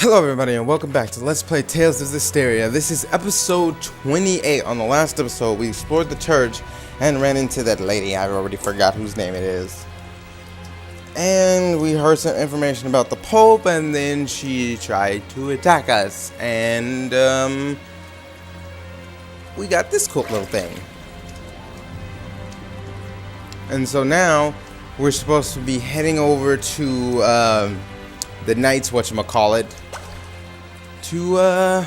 Hello everybody and welcome back to Let's Play Tales of Zestiria. This is episode 28. On the last episode we explored the church and ran into that lady. I already forgot whose name it is. And we heard some information about the Pope, and then she tried to attack us. And we got this cool little thing. And so now we're supposed to be heading over to the Knights, whatchamacallit, to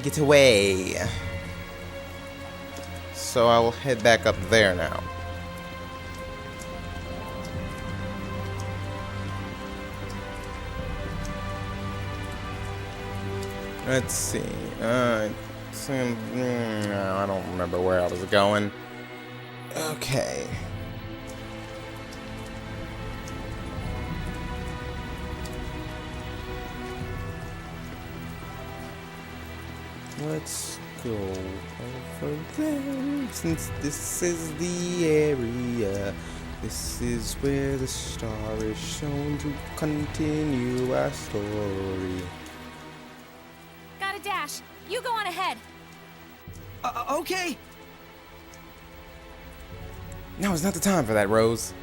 get away. So I will head back up there now. Let's see. I don't remember where I was going. Okay. Let's go over there, since this is the area. This is where the star is shown to continue our story. Got a dash. You go on ahead. Okay. Now is not the time for that, Rose.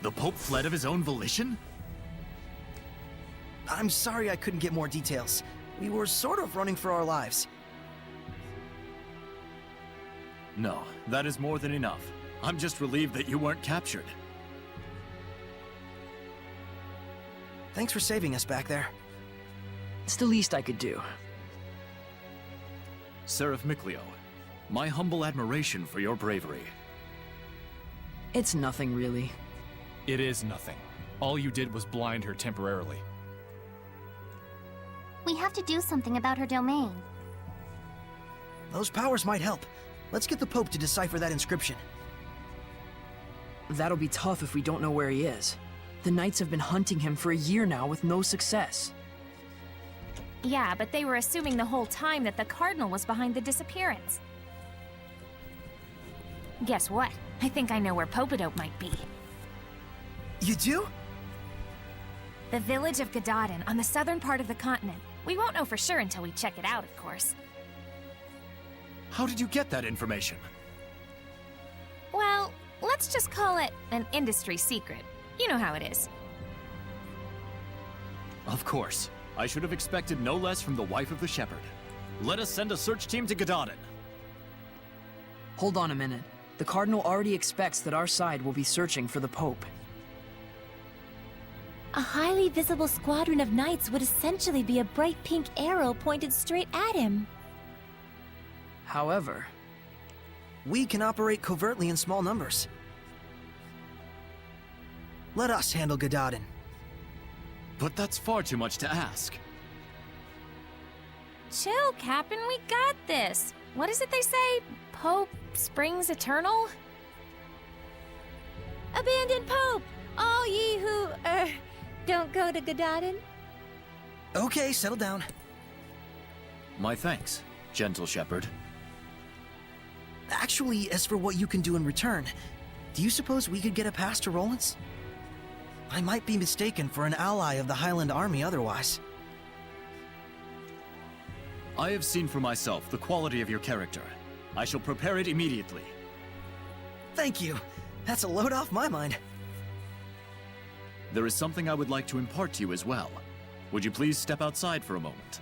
The Pope fled of his own volition? I'm sorry I couldn't get more details. We were sort of running for our lives. No, that is more than enough. I'm just relieved that you weren't captured. Thanks for saving us back there. It's the least I could do. Seraph Miclio, my humble admiration for your bravery. It's nothing, really. It is nothing. All you did was blind her temporarily. We have to do something about her domain. Those powers might help. Let's get the Pope to decipher that inscription. That'll be tough if we don't know where he is. The Knights have been hunting him for a year now with no success. Yeah, but they were assuming the whole time that the Cardinal was behind the disappearance. Guess what? I think I know where Popadope might be. You do? The village of Gododdin on the southern part of the continent. We won't know for sure until we check it out, of course. How did you get that information? Well, let's just call it an industry secret. You know how it is. Of course. I should have expected no less from the wife of the shepherd. Let us send a search team to Gododdin. Hold on a minute. The Cardinal already expects that our side will be searching for the Pope. A highly visible squadron of knights would essentially be a bright pink arrow pointed straight at him. However, We can operate covertly in small numbers. Let us handle Gododdin. But that's far too much to ask. Chill, Captain, we got this. What is it they say? Pope springs eternal? Abandon Pope! All ye who, don't go to Gododdin. Okay, settle down. My thanks, gentle shepherd. Actually, as for what you can do in return, do you suppose we could get a pass to Roland's? I might be mistaken for an ally of the Highland Army otherwise. I have seen for myself the quality of your character. I shall prepare it immediately. Thank you. That's a load off my mind. There is something I would like to impart to you as well. Would you please step outside for a moment?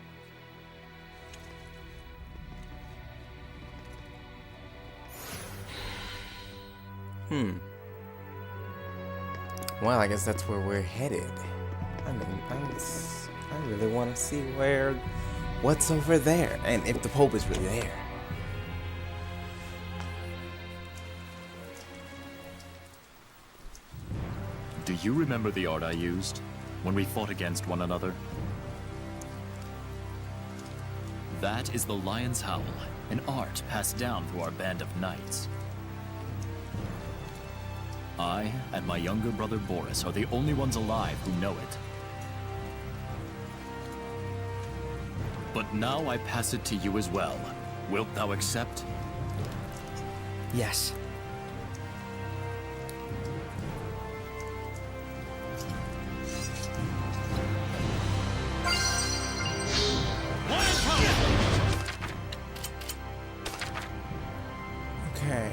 Well, I guess that's where we're headed. I really want to see what's over there, and if the Pope is really there. Do you remember the art I used when we fought against one another? That is the Lion's Howl, an art passed down through our band of knights. I and my younger brother Boris are the only ones alive who know it. But now I pass it to you as well. Wilt thou accept? Yes. Okay.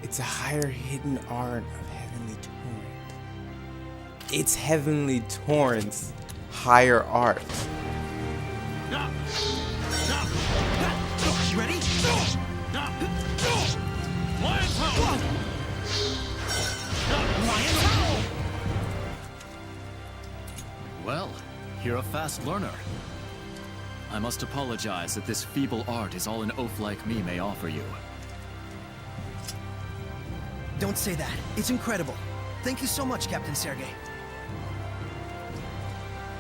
It's a higher hidden art of Heavenly Torrent. It's Heavenly Torrent's higher art. You ready? Well, you're a fast learner. I must apologize that this feeble art is all an oaf like me may offer you. Don't say that. It's incredible. Thank you so much, Captain Sergei.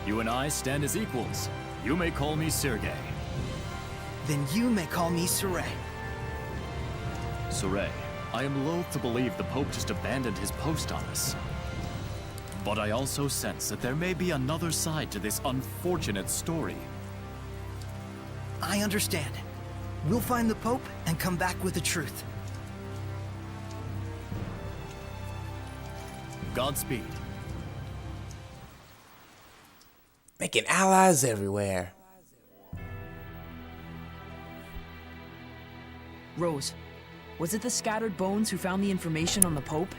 You and I stand as equals. You may call me Sergei. Then you may call me Saray. Saray, I am loath to believe the Pope just abandoned his post on us. But I also sense that there may be another side to this unfortunate story. I understand. We'll find the Pope and come back with the truth. Godspeed. Making allies everywhere. Rose, was it the scattered bones who found the information on the Pope?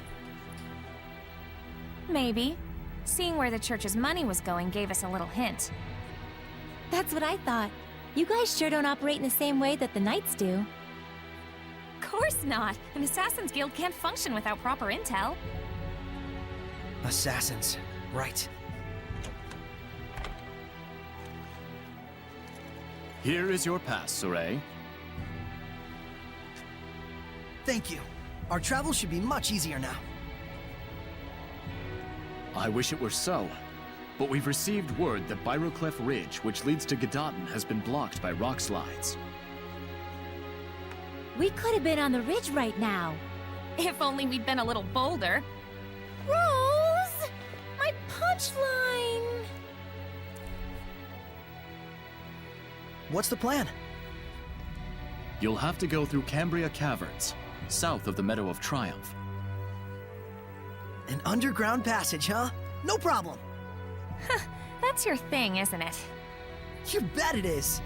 Maybe. Seeing where the church's money was going gave us a little hint. That's what I thought. You guys sure don't operate in the same way that the Knights do. Of course not! An Assassin's Guild can't function without proper intel. Assassins. Right. Here is your pass, Saray. Thank you. Our travel should be much easier now. I wish it were so. But we've received word that Byroclef Ridge, which leads to Gododdin, has been blocked by rock slides. We could have been on the ridge right now. If only we'd been a little bolder. Rose! My punchline! What's the plan? You'll have to go through Cambria Caverns, south of the Meadow of Triumph. An underground passage, huh? No problem. That's your thing, isn't it? You bet it is.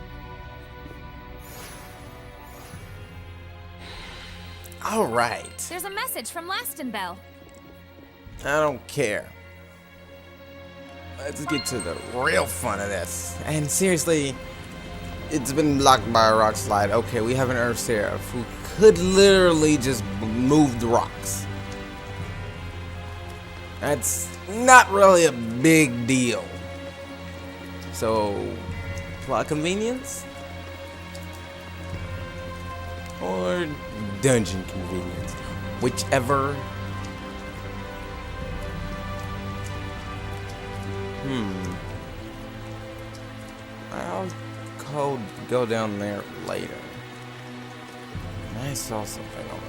All right. There's a message from Lastenbell. I don't care. Let's get to the real fun of this. And seriously, it's been blocked by a rock slide. Okay, we have an Earth Seraph who could literally just move the rocks. That's not really a big deal. So, plot convenience? Or dungeon convenience? Whichever. I'll go down there later. I saw something over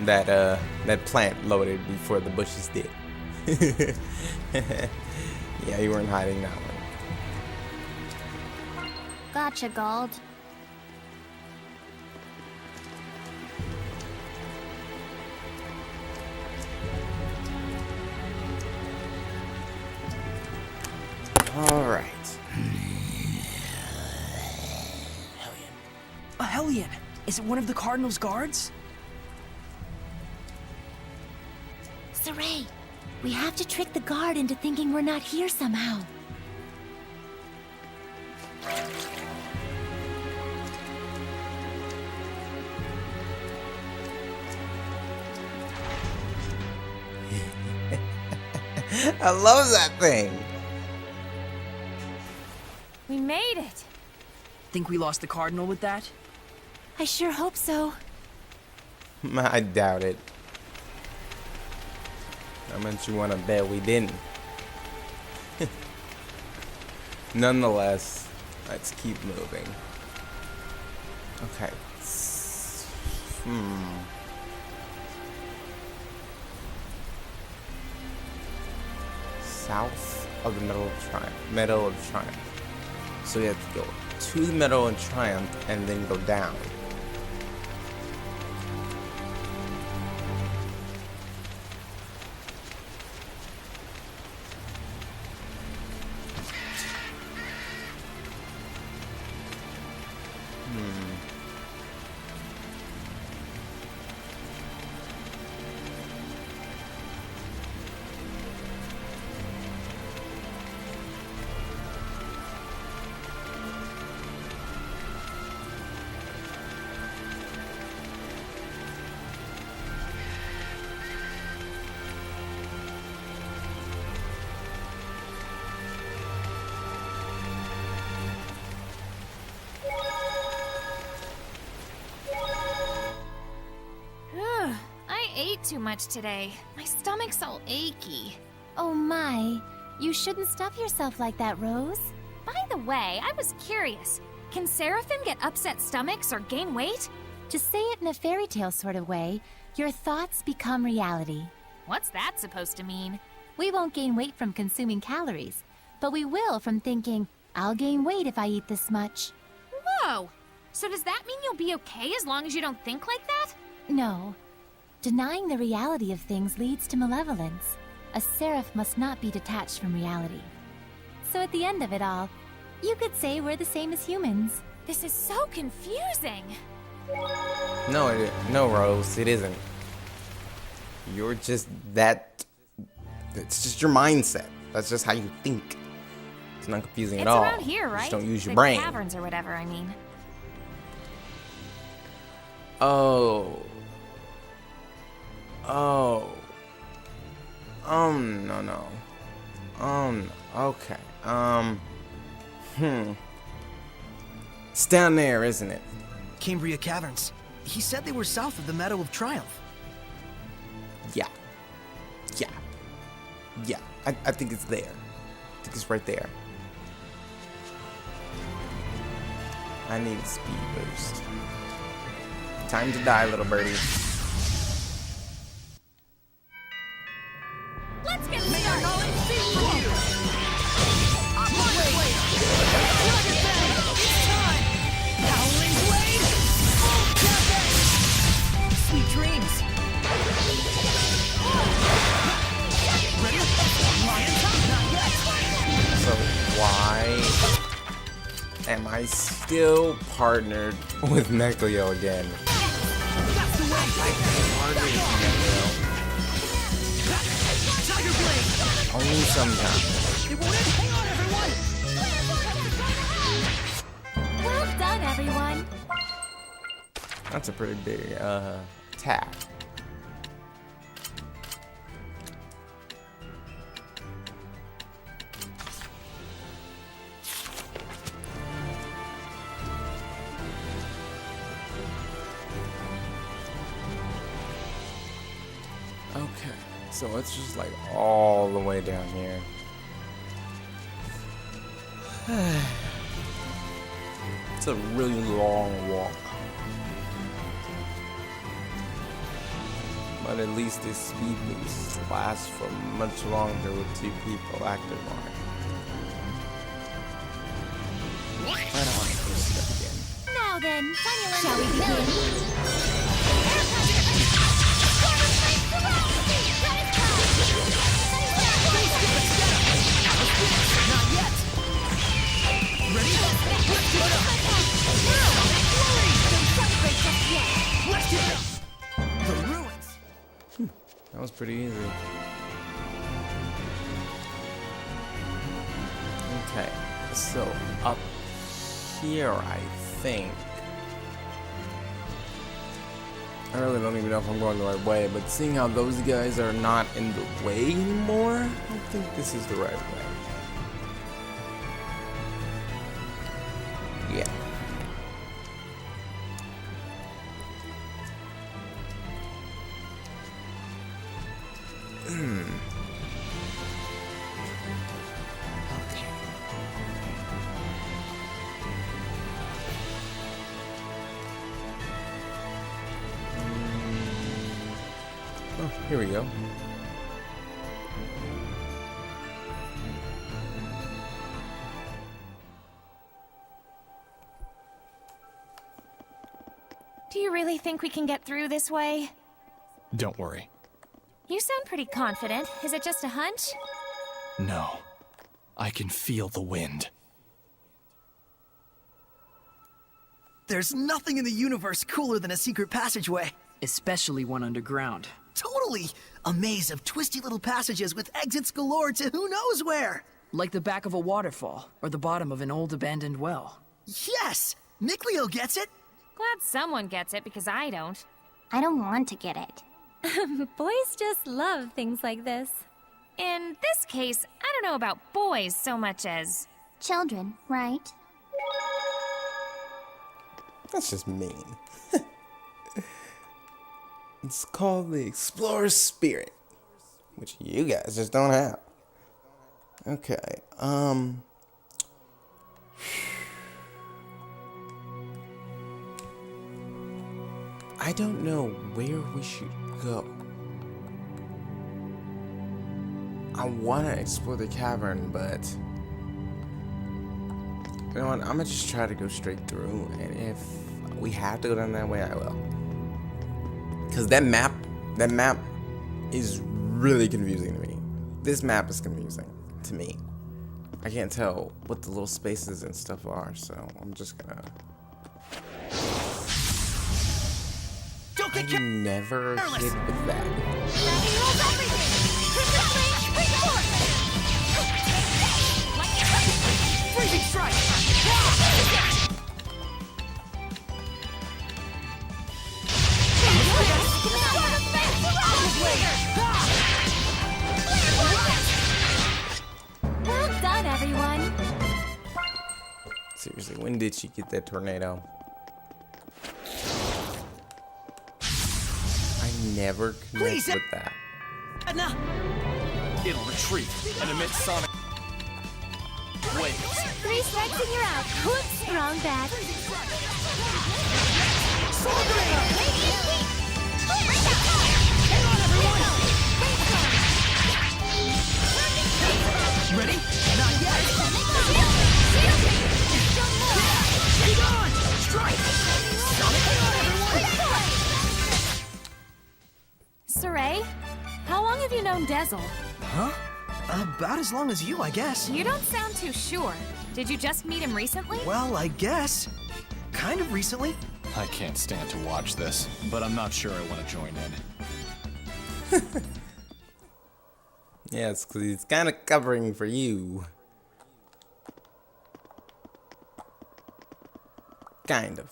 there. That plant loaded before the bushes did. Yeah, you weren't hiding that one. Gotcha, Gold. All right. A Hellion! Is it one of the Cardinal's guards? Saray, we have to trick the guard into thinking we're not here somehow. I love that thing. We made it! Think we lost the Cardinal with that? I sure hope so. I doubt it. How much you want to bet we didn't? Nonetheless, let's keep moving. Okay. south of the Medal of Triumph. So we have to go to the Medal of Triumph and then go down. Ugh, I ate too much today. My stomach's all achy. Oh my, you shouldn't stuff yourself like that, Rose. By the way, I was curious. Can Seraphim get upset stomachs or gain weight? To say it in a fairy tale sort of way, your thoughts become reality. What's that supposed to mean? We won't gain weight from consuming calories, but we will from thinking, I'll gain weight if I eat this much. Whoa! So does that mean you'll be okay as long as you don't think like that? No. Denying the reality of things leads to malevolence. A seraph must not be detached from reality. So at the end of it all, you could say we're the same as humans. This is so confusing. No, Rose, it isn't. You're just that. It's just your mindset. That's just how you think. It's not confusing at all. It's around here, right? Just don't use your The brain. caverns or whatever, I mean. Oh. No. Okay. It's down there, isn't it? Cambria Caverns. He said they were south of the Meadow of Triumph. Yeah. I think it's there. I think it's right there. I need a speed boost. Time to die, little birdie. Let's get started! Sweet dreams. So why am I still partnered with Necleo again? Partnered with Necleo. Only sometimes. Well done, everyone. That's a pretty big attack. Okay, so it's just like all the way down here. It's a really long walk. But at least this speed boost lasts for much longer with 2 people active on it. I don't want to push it up again. Now then, shall we begin? The ruins. That was pretty easy. Okay, so up here, I think. I really don't even know if I'm going the right way, but seeing how those guys are not in the way anymore, I think this is the right way. Yeah. Oh, here we go. really think we can get through this way? Don't worry. You sound pretty confident. Is it just a hunch? No. I can feel the wind. There's nothing in the universe cooler than a secret passageway. Especially one underground. Totally! A maze of twisty little passages with exits galore to who knows where! Like the back of a waterfall, or the bottom of an old abandoned well. Yes! Mickleo gets it! Glad someone gets it, because I don't. I don't want to get it. Boys just love things like this. In this case, I don't know about boys so much as... Children, right? That's just mean. It's called the Explorer Spirit, which you guys just don't have. Okay, I don't know where we should go. I want to explore the cavern, but you know what? I'm gonna just try to go straight through, and if we have to go down that way, I will. Cause that map is really confusing to me. This map is confusing to me. I can't tell what the little spaces and stuff are, so I'm just gonna. I never hit with that. Freezing strike! Well done, everyone. Seriously, when did she get that tornado? I never connect with that. Edna! It'll retreat and emit sonic waves. 3 strikes and you're out. Whoops, wrong bad. Ready? Not yet! Be gone! Strike! Sonic, hang on, everyone! Saray, how long have you known Dezel? Huh? About as long as you, I guess. You don't sound too sure. Did you just meet him recently? Well, I guess. Kind of recently. I can't stand to watch this, but I'm not sure I want to join in. Yeah, it's because he's kind of covering for you. Kind of.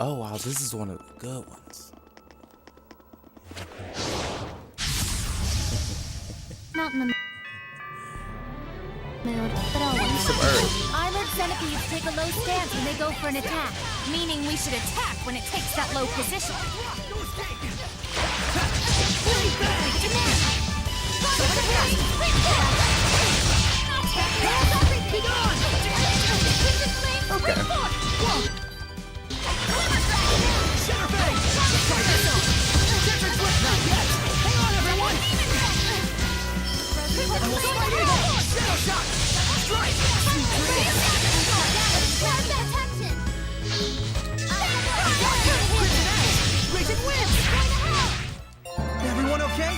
Oh, wow, this is one of the good ones. Not in the mood, but always. Some earth. Armored centipedes take a low stance when they go for an attack. Meaning we should attack when it takes that low position. Okay. Everyone okay?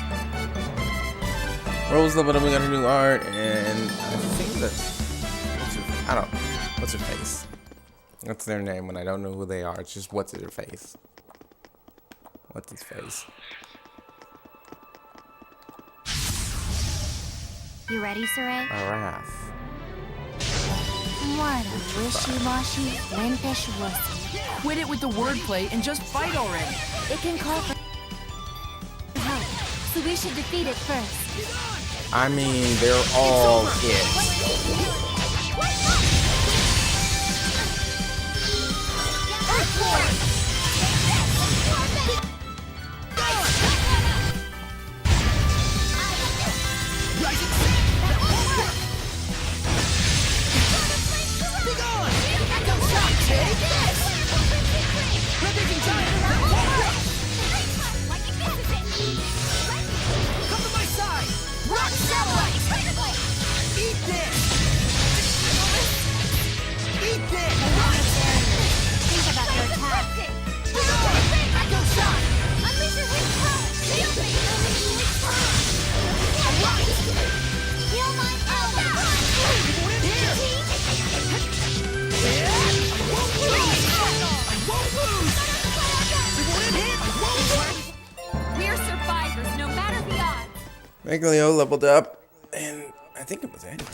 Rose leveled up, we got a new art, and I think that's... What's her face? What's their name when I don't know who they are? It's just what's their face? What's his face? You ready, Saray? Arath. What a wishy-washy, wimpish wussy. Quit it with the wordplay and just fight already. It can call for help, so we should defeat it first. I mean, they're all kids. Come to my side! Rock satellite! Eat this! Megaleo leveled up, and I think it was Edna.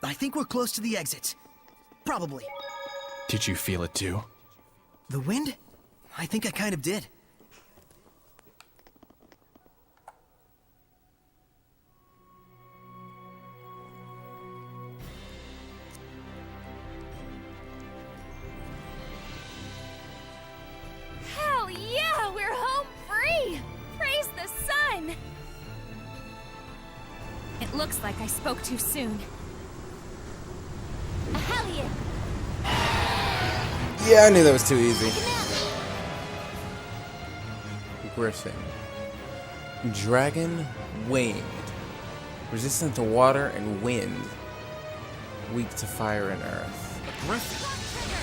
I think we're close to the exit. Probably. Did you feel it too? The wind? I think I kind of did. Hell yeah, we're home free! Praise the sun! It looks like I spoke too soon. A Hellion! Yeah, I knew that was too easy. Griffin. Dragon winged. Resistant to water and wind. Weak to fire and earth. A griffin?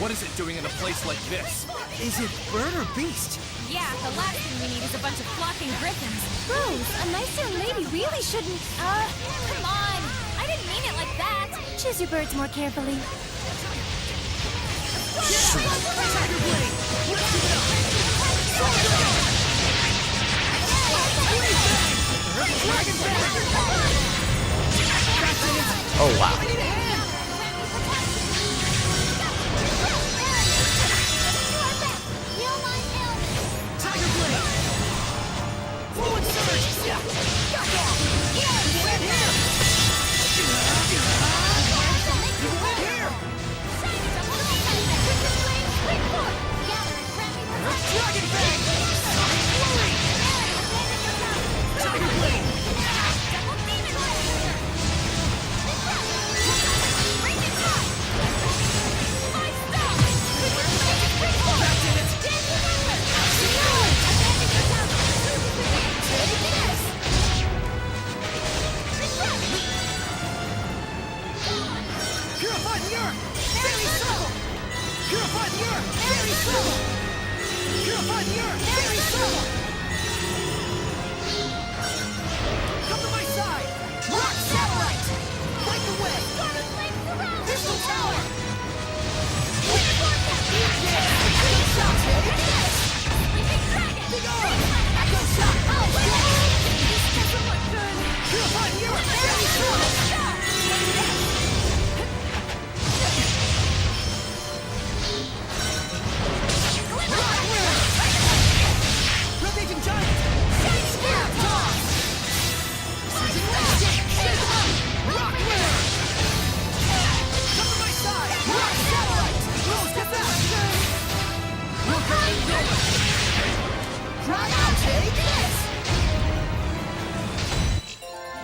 What is it doing in a place like this? Is it bird or beast? Yeah, the last thing we need is a bunch of flocking griffins. Rose, a nice young lady really shouldn't. Come on! I didn't mean it like that! Choose your birds more carefully. Oh wow.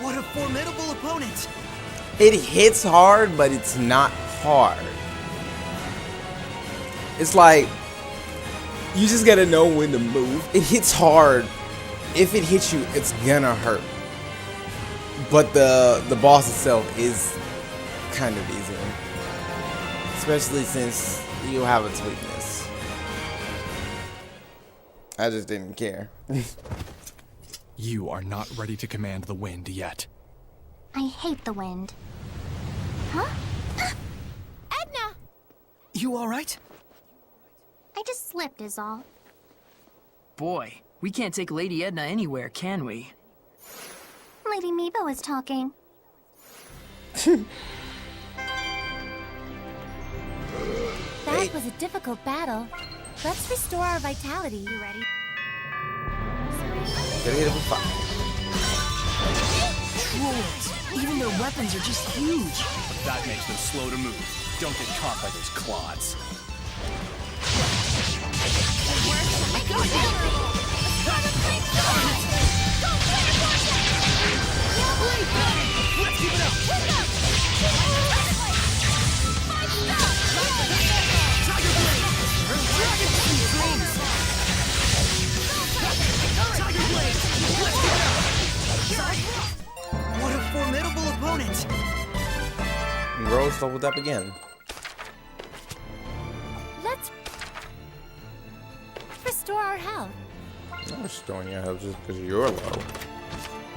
What a formidable opponent! It hits hard, but it's not hard. It's like, you just gotta know when to move. It hits hard. If it hits you, it's gonna hurt. But the boss itself is kind of easy. Especially since you have its weakness. I just didn't care. You are not ready to command the wind yet. I hate the wind. Huh? Edna! You alright? I just slipped is all. Boy, we can't take Lady Edna anywhere, can we? Lady Meebo is talking. That was a difficult battle. Let's restore our vitality. You ready? Gotta hit it with fire. Trolls! Even their weapons are just huge. But that makes them slow to move. Don't get caught by those clods. What a formidable opponent! And Rose leveled up again. Let's restore our health. I'm restoring your health just because you're low.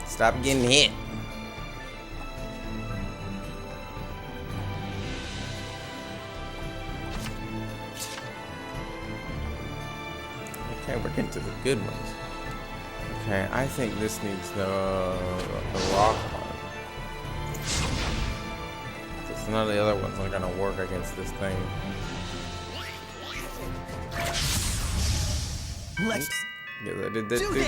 Stop getting hit. look into the good ones. Okay, I think this needs the rock one. So none of the other ones are gonna work against this thing. Let's Yeah, I did this. do this!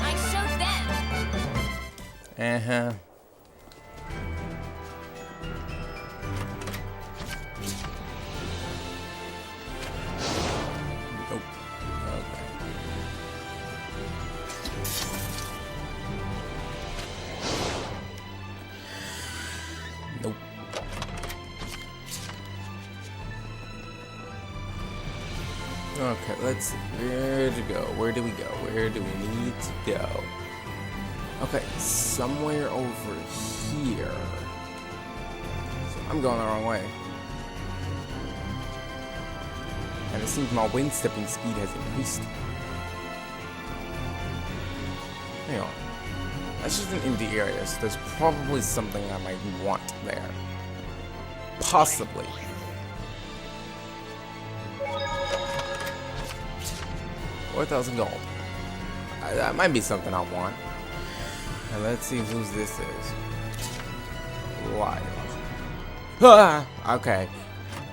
I showed them. Uh-huh. Nope. Okay. Nope. Okay, let's see. Where to go? Where do we go? Where do we need to go? Okay, somewhere over here. So I'm going the wrong way. And it seems my wind stepping speed has increased. Hang on. That's just an empty area, so there's probably something I might want there. Possibly. 4,000 gold. That might be something I want. And let's see whose this is. Wild. Ah! Okay.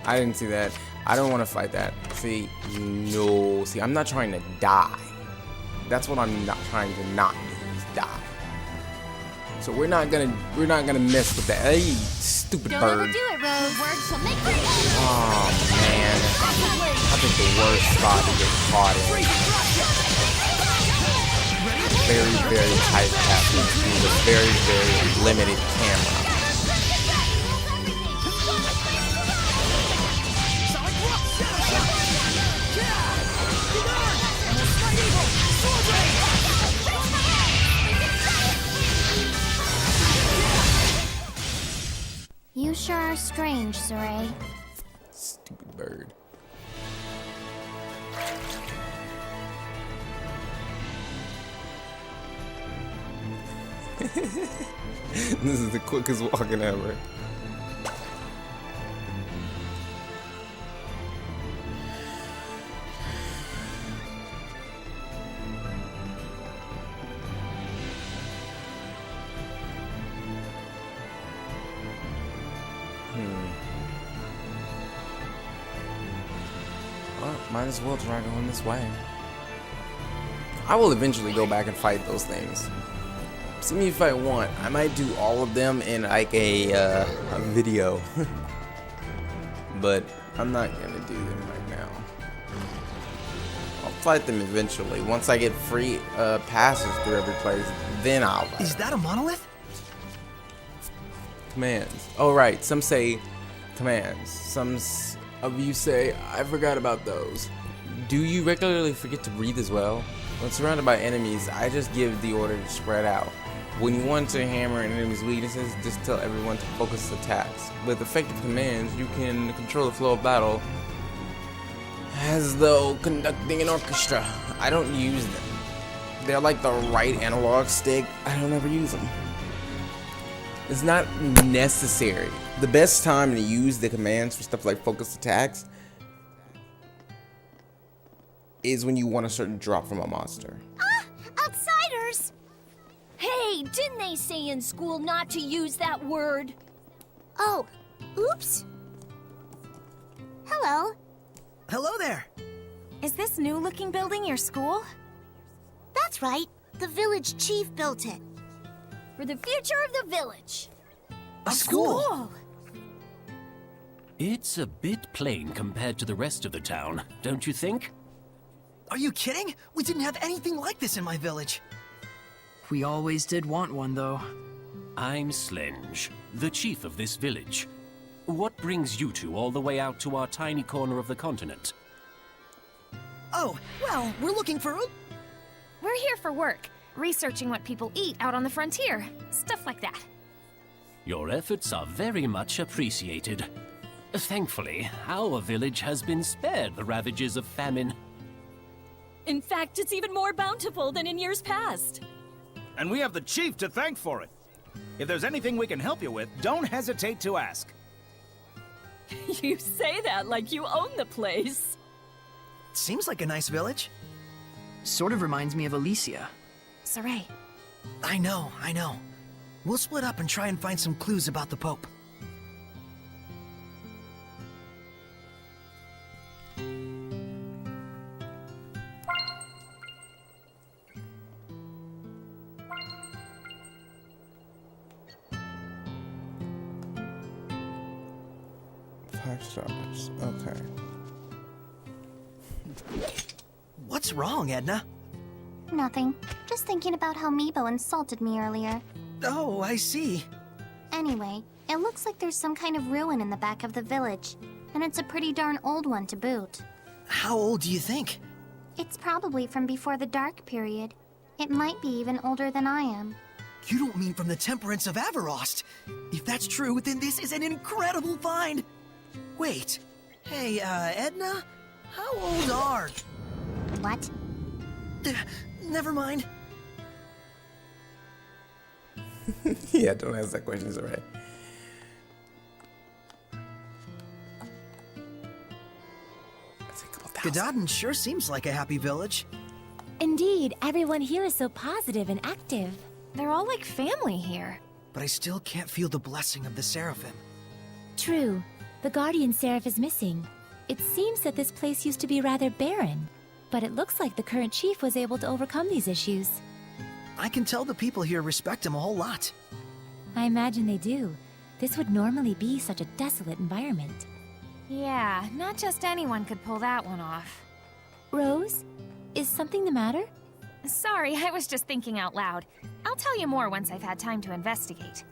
I didn't see that. I don't want to fight that. See? No. See, I'm not trying to die. That's what I'm not trying to not do, is die. So we're not gonna mess with that. Hey, stupid Don't bird. ever do it, Rose. Words shall make me. Oh man. I think the worst spot to get caught in. Very, very tight passing with a very, very limited camera. You sure are strange, Saray. Stupid bird. This is the quickest walking ever. Well, might as well try going this way. I will eventually go back and fight those things. See me if I want. I might do all of them in like a video. But I'm not gonna do them right now. I'll fight them eventually. Once I get free passes through every place, then I'll fight. Is that a monolith? Commands. Oh right, some say commands. Some of you say, I forgot about those. Do you regularly forget to breathe as well? When surrounded by enemies, I just give the order to spread out. When you want to hammer an enemy's weaknesses, just tell everyone to focus attacks. With effective commands, you can control the flow of battle as though conducting an orchestra. I don't use them. They're like the right analog stick. I don't ever use them. It's not necessary. The best time to use the commands for stuff like focus attacks is when you want a certain drop from a monster. Outsiders! Hey, didn't they say in school not to use that word? Oh, oops. Hello. Hello there. Is this new-looking building your school? That's right. The village chief built it. For the future of the village. A school. It's a bit plain compared to the rest of the town, don't you think? Are you kidding? We didn't have anything like this in my village. We always did want one, though. I'm Slenge, the chief of this village. What brings you two all the way out to our tiny corner of the continent? Oh, well, we're looking for... We're here for work, researching what people eat out on the frontier. Stuff like that. Your efforts are very much appreciated. Thankfully, our village has been spared the ravages of famine. In fact, it's even more bountiful than in years past. And we have the chief to thank for it. If there's anything we can help you with, don't hesitate to ask. You say that like you own the place. Seems like a nice village. Sort of reminds me of Alicia. Saray. I know. We'll split up and try and find some clues about the Pope. $5. Okay. What's wrong, Edna? Nothing. Just thinking about how Meebo insulted me earlier. Oh, I see. Anyway, it looks like there's some kind of ruin in the back of the village, and it's a pretty darn old one to boot. How old do you think? It's probably from before the Dark Period. It might be even older than I am. You don't mean from the Temperance of Averost? If that's true, then this is an incredible find! Wait. Hey, Edna? How old are... What? Never mind. Yeah, don't ask that question, Saray. Gododdin sure seems like a happy village. Indeed, everyone here is so positive and active. They're all like family here. But I still can't feel the blessing of the Seraphim. True. The Guardian Seraph is missing. It seems that this place used to be rather barren, but it looks like the current chief was able to overcome these issues. I can tell the people here respect him a whole lot. I imagine they do. This would normally be such a desolate environment. Yeah, not just anyone could pull that one off. Rose? Is something the matter? Sorry, I was just thinking out loud. I'll tell you more once I've had time to investigate.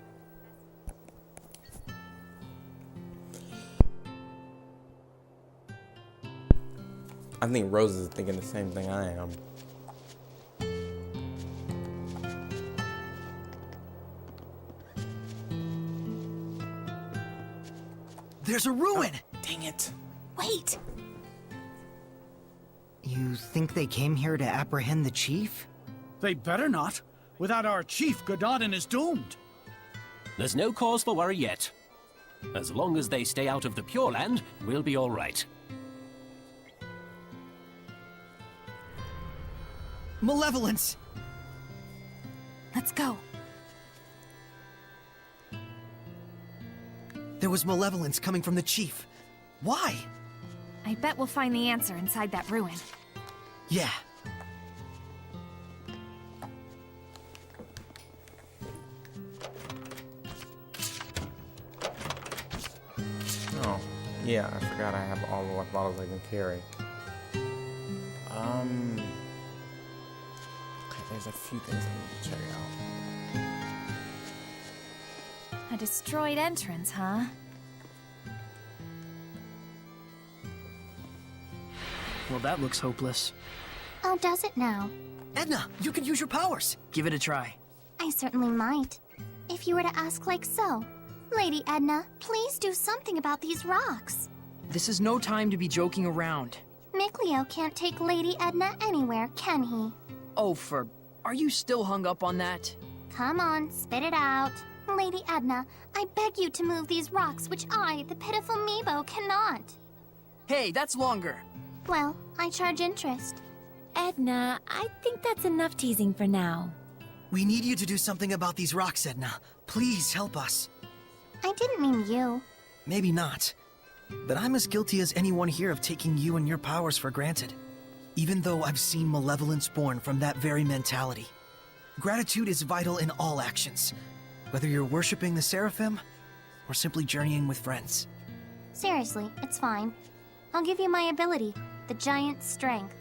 I think Rose is thinking the same thing I am. There's a ruin! Oh, dang it. Wait! You think they came here to apprehend the chief? They better not. Without our chief, Gododdin is doomed. There's no cause for worry yet. As long as they stay out of the Pure Land, we'll be all right. Malevolence! Let's go. There was malevolence coming from the chief. Why? I bet we'll find the answer inside that ruin. Yeah. Oh, yeah, I forgot I have all the water bottles I can carry. Okay, there's a few things I need to check out. A destroyed entrance, huh? Well, that looks hopeless. Oh, does it now? Edna, you can use your powers! Give it a try. I certainly might. If you were to ask like so. Lady Edna, please do something about these rocks. This is no time to be joking around. Mickleo can't take Lady Edna anywhere, can he? Oh, are you still hung up on that? Come on, spit it out. Lady Edna, I beg you to move these rocks which I, the pitiful Meebo, cannot. Hey, that's longer. Well, I charge interest. Edna, I think that's enough teasing for now. We need you to do something about these rocks, Edna. Please help us. I didn't mean you. Maybe not. But I'm as guilty as anyone here of taking you and your powers for granted. Even though I've seen malevolence born from that very mentality. Gratitude is vital in all actions. Whether you're worshipping the Seraphim, or simply journeying with friends. Seriously, it's fine. I'll give you my ability, the giant strength.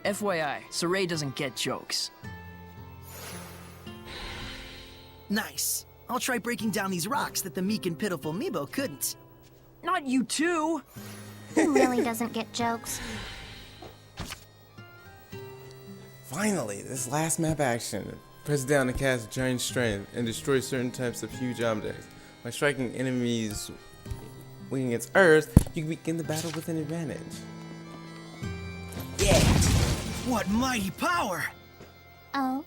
FYI, Saray doesn't get jokes. Nice. I'll try breaking down these rocks that the meek and pitiful Meebo couldn't. Not you too! He really doesn't get jokes. Finally, this last map action. Press down to cast giant strength and destroy certain types of huge objects. By striking enemies weak against Earth, you can begin the battle with an advantage. Yeah! What mighty power! Oh.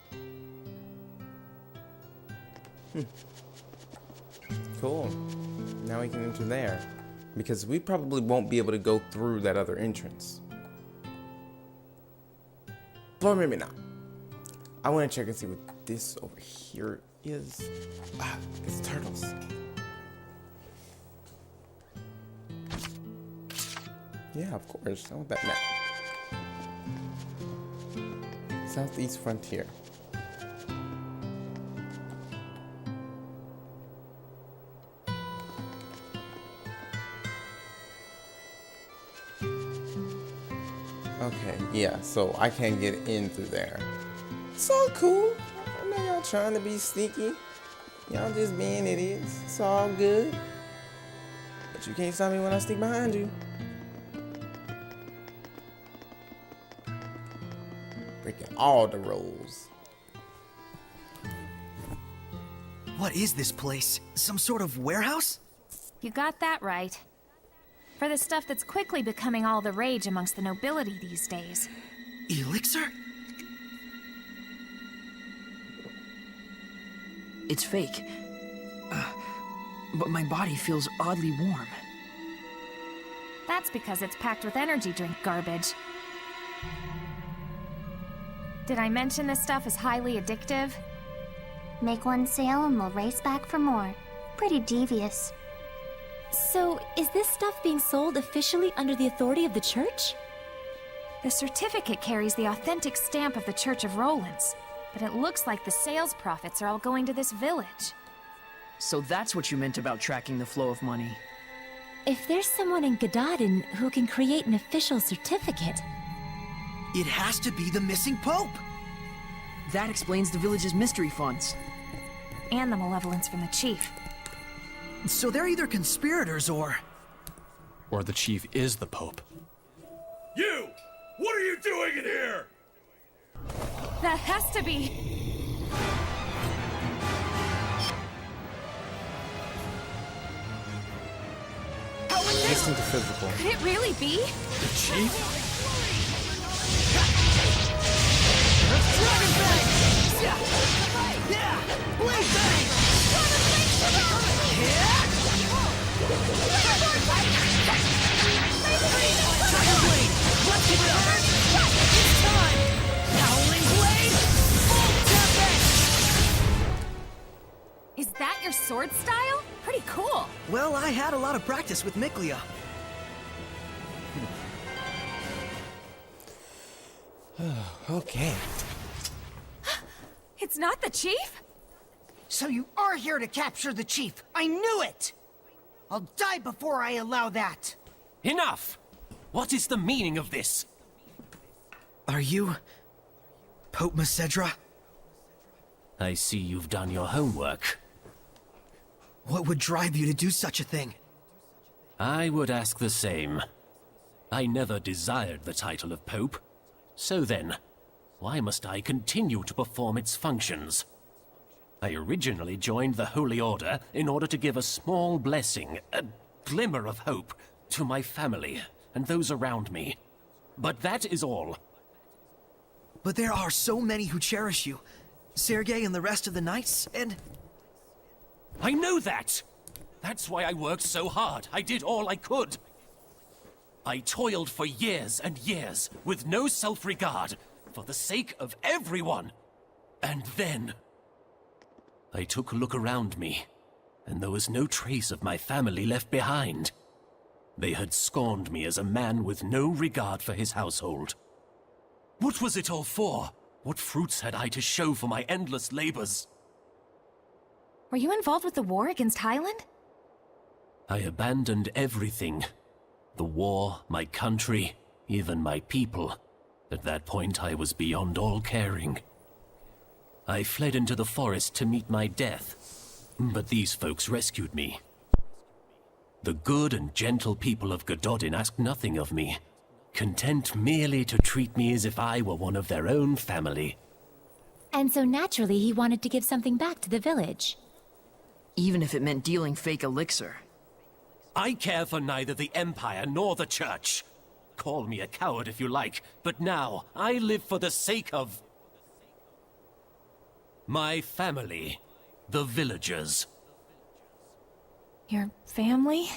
Cool. Now we can enter there. Because we probably won't be able to go through that other entrance. Or maybe not. I want to check and see what this over here is. Ah, it's turtles. Yeah, of course. I want that map. Southeast Frontier. Okay, yeah, so I can't get in through there. It's all cool. I know y'all trying to be sneaky. Y'all just being idiots. It's all good. But you can't stop me when I sneak behind you. Breaking all the rules. What is this place? Some sort of warehouse? You got that right. For the stuff that's quickly becoming all the rage amongst the nobility these days. Elixir? It's fake. But my body feels oddly warm. That's because it's packed with energy drink garbage. Did I mention this stuff is highly addictive? Make one sale and we'll race back for more. Pretty devious. So, is this stuff being sold officially under the authority of the church? The certificate carries the authentic stamp of the Church of Rollins, but it looks like the sales profits are all going to this village. So that's what you meant about tracking the flow of money. If there's someone in Gododdin who can create an official certificate... It has to be the missing Pope! That explains the village's mystery funds. And the malevolence from the chief. So they're either conspirators or the chief is the Pope. You! What are you doing in here? That has to be... Listen to physical. Could it really be? The chief? Is that your sword style? Pretty cool. Well, I had a lot of practice with Miklia. Okay. It's not the chief? So you are here to capture the chief. I knew it! I'll die before I allow that. Enough! What is the meaning of this? Are you... Pope Macedra? I see you've done your homework. What would drive you to do such a thing? I would ask the same. I never desired the title of Pope. So then, why must I continue to perform its functions? I originally joined the Holy Order in order to give a small blessing, a glimmer of hope, to my family and those around me. But that is all. But there are so many who cherish you. Sergei and the rest of the knights, and... I know that! That's why I worked so hard. I did all I could. I toiled for years and years, with no self-regard, for the sake of everyone. And then... I took a look around me, and there was no trace of my family left behind. They had scorned me as a man with no regard for his household. What was it all for? What fruits had I to show for my endless labors? Were you involved with the war against Highland? I abandoned everything. The war, my country, even my people. At that point, I was beyond all caring. I fled into the forest to meet my death, but these folks rescued me. The good and gentle people of Gododdin asked nothing of me, content merely to treat me as if I were one of their own family. And so naturally he wanted to give something back to the village. Even if it meant dealing fake elixir. I care for neither the Empire nor the Church. Call me a coward if you like, but now I live for the sake of my family, the villagers. Your family?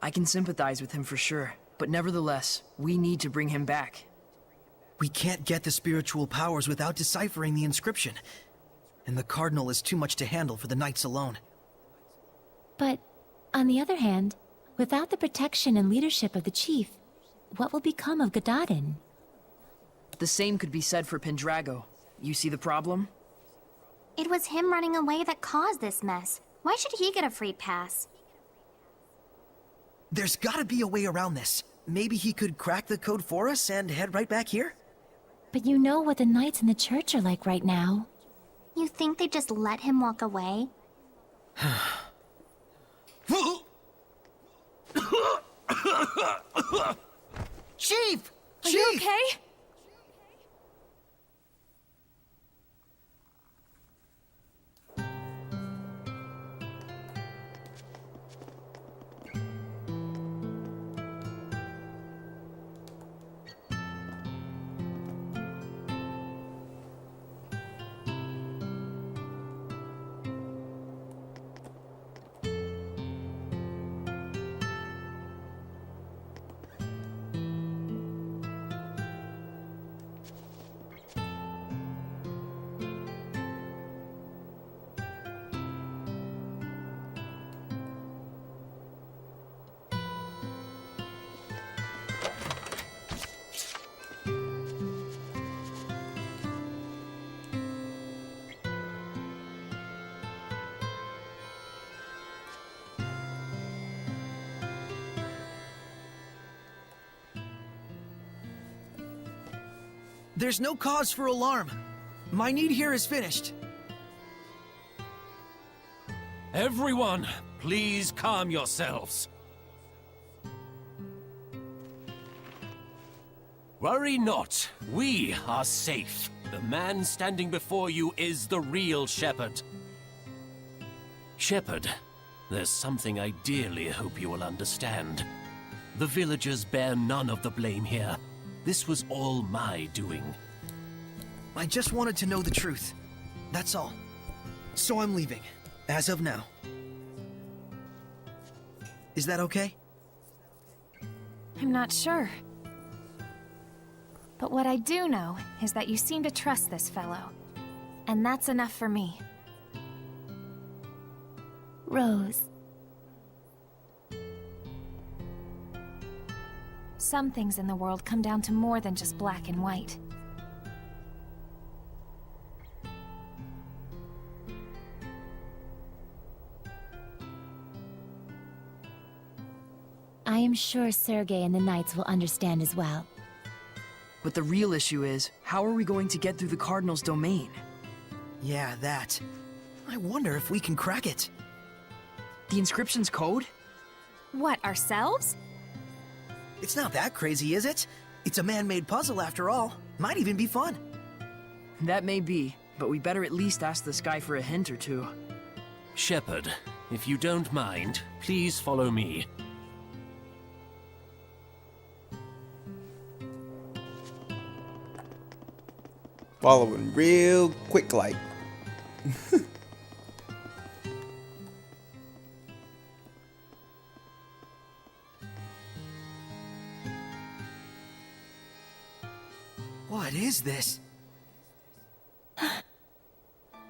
I can sympathize with him for sure, but nevertheless, we need to bring him back. We can't get the spiritual powers without deciphering the inscription. And the Cardinal is too much to handle for the Knights alone. But, on the other hand, without the protection and leadership of the Chief, what will become of Gododdin? The same could be said for Pendrago. You see the problem? It was him running away that caused this mess. Why should he get a free pass? There's gotta be a way around this. Maybe he could crack the code for us and head right back here? But you know what the Knights in the Church are like right now. You think they just let him walk away? Chief! Are you okay? There's no cause for alarm. My need here is finished. Everyone, please calm yourselves. Worry not, we are safe. The man standing before you is the real Shepherd. Shepherd, there's something I dearly hope you will understand. The villagers bear none of the blame here. This was all my doing. I just wanted to know the truth. That's all. So I'm leaving, as of now. Is that okay? I'm not sure. But what I do know is that you seem to trust this fellow. And that's enough for me. Rose. Some things in the world come down to more than just black and white. I am sure Sergei and the Knights will understand as well. But the real issue is, how are we going to get through the Cardinal's domain? Yeah, that. I wonder if we can crack it. The inscription's code? What, ourselves? It's not that crazy, is it? It's a man-made puzzle after all. Might even be fun. That may be, but we better at least ask this guy for a hint or two. Shepherd, if you don't mind, please follow me. Following real quick like. What is this?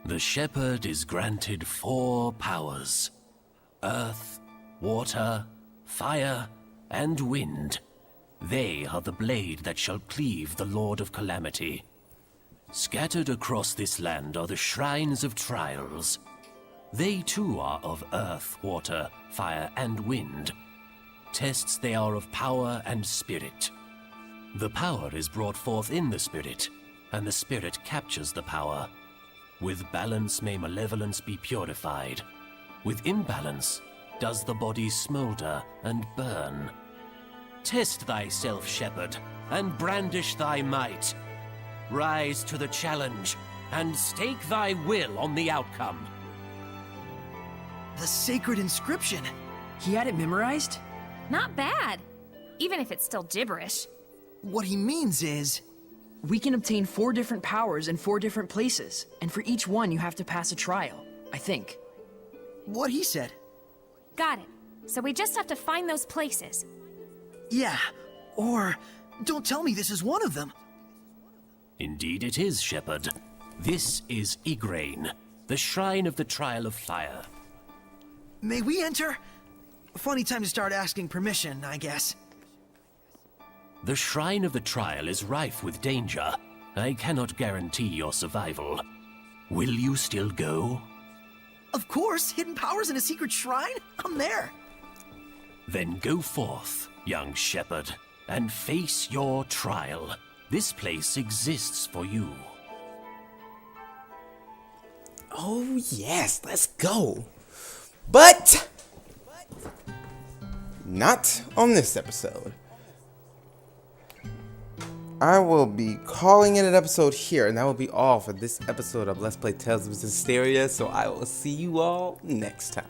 The Shepherd is granted 4 powers: earth, water, fire, and wind. They are the blade that shall cleave the Lord of Calamity. Scattered across this land are the shrines of trials. They too are of earth, water, fire, and wind. Tests they are of power and spirit. The power is brought forth in the spirit, and the spirit captures the power. With balance may malevolence be purified. With imbalance does the body smolder and burn. Test thyself, shepherd, and brandish thy might. Rise to the challenge, and stake thy will on the outcome. The sacred inscription. He had it memorized? Not bad, even if it's still gibberish. What he means is... We can obtain 4 different powers in 4 different places, and for each one you have to pass a trial, I think. What he said. Got it. So we just have to find those places. Yeah, or don't tell me this is one of them. Indeed it is, shepherd. This is Igraine, the shrine of the Trial of Fire. May we enter? Funny time to start asking permission, I guess. The Shrine of the Trial is rife with danger. I cannot guarantee your survival. Will you still go? Of course, hidden powers in a secret shrine? I'm there. Then go forth, young shepherd, and face your trial. This place exists for you. Oh yes, let's go. But not on this episode. I will be calling it an episode here, and that will be all for this episode of Let's Play Tales of Zestiria, so I will see you all next time.